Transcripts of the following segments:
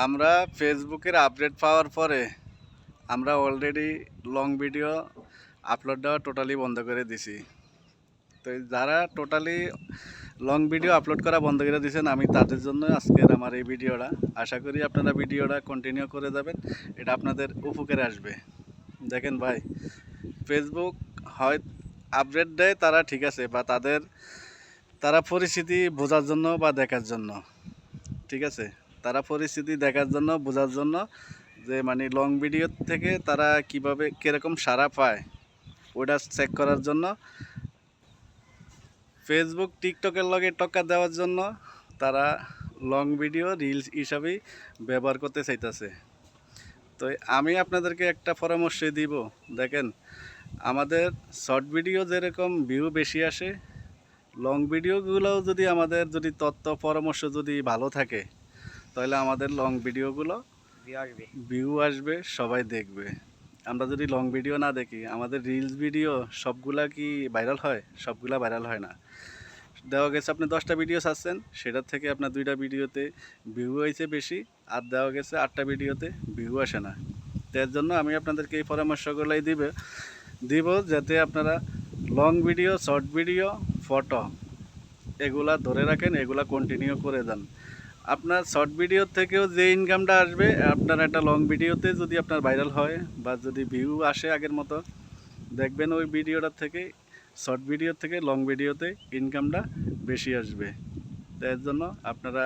আমরা ফেসবুকের আপডেট পাওয়ার পরে আমরা অলরেডি লং ভিডিও আপলোড দেওয়া টোটালি বন্ধ করে দিছি। তো যারা টোটালি লং ভিডিও আপলোড করা বন্ধ করে দিয়েছেন, আমি তাদের জন্য আজকের আমার এই ভিডিওটা। আশা করি আপনারা ভিডিওটা কন্টিনিউ করে যাবেন, এটা আপনাদের উপকারে আসবে। দেখেন ভাই, ফেসবুক হয় আপডেট দেয় তারা, ঠিক আছে, বা তারা পরিস্থিতি বোঝার জন্য বা দেখার জন্য, ঠিক আছে, তারা পরিস্থিতি দেখার জন্য বোঝার জন্য যে মানে লং ভিডিও থেকে তারা কিভাবে কীরকম সাড়া পায় ওটা চেক করার জন্য, ফেসবুক টিকটকের লগে টক্কর দেওয়ার জন্য তারা লং ভিডিও রিলস হিসাবেই ব্যবহার করতে চাইতেছে। তো আমি আপনাদেরকে একটা পরামর্শ দিব। দেখেন, আমাদের শর্ট ভিডিও যেরকম ভিউ বেশি আসে, লং ভিডিওগুলোও যদি আমাদের যদি তথ্য পরামর্শ যদি ভালো থাকে, তাহলে আমাদের লং ভিডিওগুলো ভিউ আসবে, সবাই দেখবে। আমরা যদি লং ভিডিও না দেখি, আমাদের রিলস ভিডিও সবগুলা কি ভাইরাল হয়? সবগুলা ভাইরাল হয় না। দেওয়া গেছে আপনি 10টা ভিডিও ছাড়ছেন, সেটার থেকে আপনার 2টা ভিডিওতে ভিউ হয়েছে বেশি, আর দেওয়া গেছে 8টা ভিডিওতে ভিউ আসে না। তো এর জন্য আমি আপনাদেরকে এই পরামর্শগুলোই দিব যাতে আপনারা long video, short video, photo এগুলা ধরে রাখেন, এগুলা কন্টিনিউ করে যান। আপনার শর্ট ভিডিওর থেকেও যে ইনকামটা আসবে, আপনার একটা লং ভিডিওতে যদি আপনার ভাইরাল হয় বা যদি ভিউ আসে আগের মতো, দেখবেন ওই ভিডিওটার থেকে, শর্ট ভিডিওর থেকে লং ভিডিওতে ইনকামটা বেশি আসবে। এর জন্য আপনারা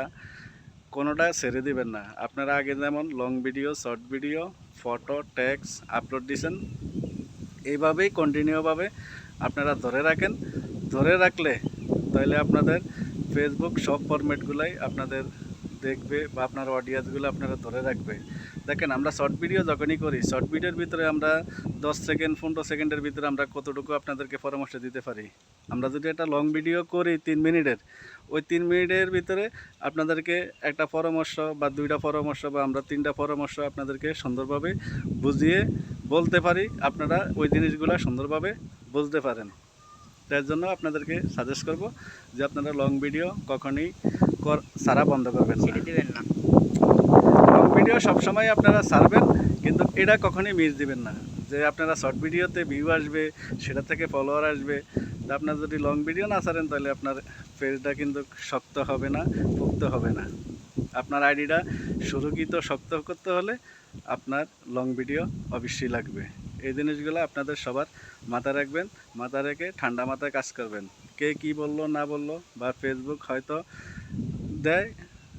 কোনোটা ছেড়ে দিবেন না। আপনারা আগে যেমন long video, short video, photo, text upload দিয়েছেন, এইভাবেই কন্টিনিউভাবে আপনারা ধরে রাখেন। ধরে রাখলে তাহলে আপনাদের ফেসবুক সব ফরম্যাটগুলাই আপনাদের দেখবে বা আপনার অডিয়েন্সগুলো আপনারা ধরে রাখবে। দেখেন, আমরা শর্ট ভিডিও যখনই করি, শর্ট ভিডিওর ভিতরে আমরা 10 সেকেন্ড 15 সেকেন্ডের ভিতরে আমরা কতটুকু আপনাদেরকে পরামর্শ দিতে পারি। আমরা যদি একটা লং ভিডিও করি 3 মিনিটের, ওই 3 মিনিটের ভিতরে আপনাদেরকে একটা পরামর্শ বা 2টা পরামর্শ বা আমরা 3টা পরামর্শ আপনাদেরকে সুন্দরভাবে বুঝিয়ে বলতে পারি, আপনারা ওই জিনিসগুলো সুন্দরভাবে বুঝতে পারেন। তার জন্য আপনাদেরকে সাজেস্ট করব যে আপনারা লং ভিডিও কখনই ছাড়া বন্ধ করবেন না। লং ভিডিও সবসময় আপনারা ছাড়বেন, কিন্তু এটা কখনই মিস দিবেন না যে আপনারা শর্ট ভিডিওতে ভিউ আসবে, সেটা থেকে ফলোয়ার আসবে। তা আপনার যদি লং ভিডিও না ছাড়েন, তাহলে আপনার পেজটা কিন্তু শক্ত হবে না, পুক্ত হবে না। আপনার আইডিটা সুরক্ষিত শক্ত করতে হলে আপনার লং ভিডিও অবশ্যই লাগবে। এই জিনিসগুলো আপনাদের সবার মাথায় রাখবেন। মাথা রেখে ঠান্ডা মাথায় কাজ করবেন। কে কি বললো না বললো, বা ফেসবুক হয়তো দেয়,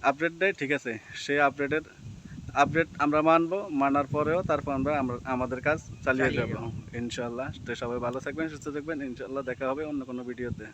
আপডেট দেয়, ঠিক আছে, সেই আপডেট আমরা মানবো, মানার পরেও তারপর আমরা আমাদের কাজ চালিয়ে যাব ইনশাল্লাহ। তো সবাই ভালো থাকবেন, সুস্থ থাকবেন, ইনশাল্লাহ দেখা হবে অন্য কোনো ভিডিওতে।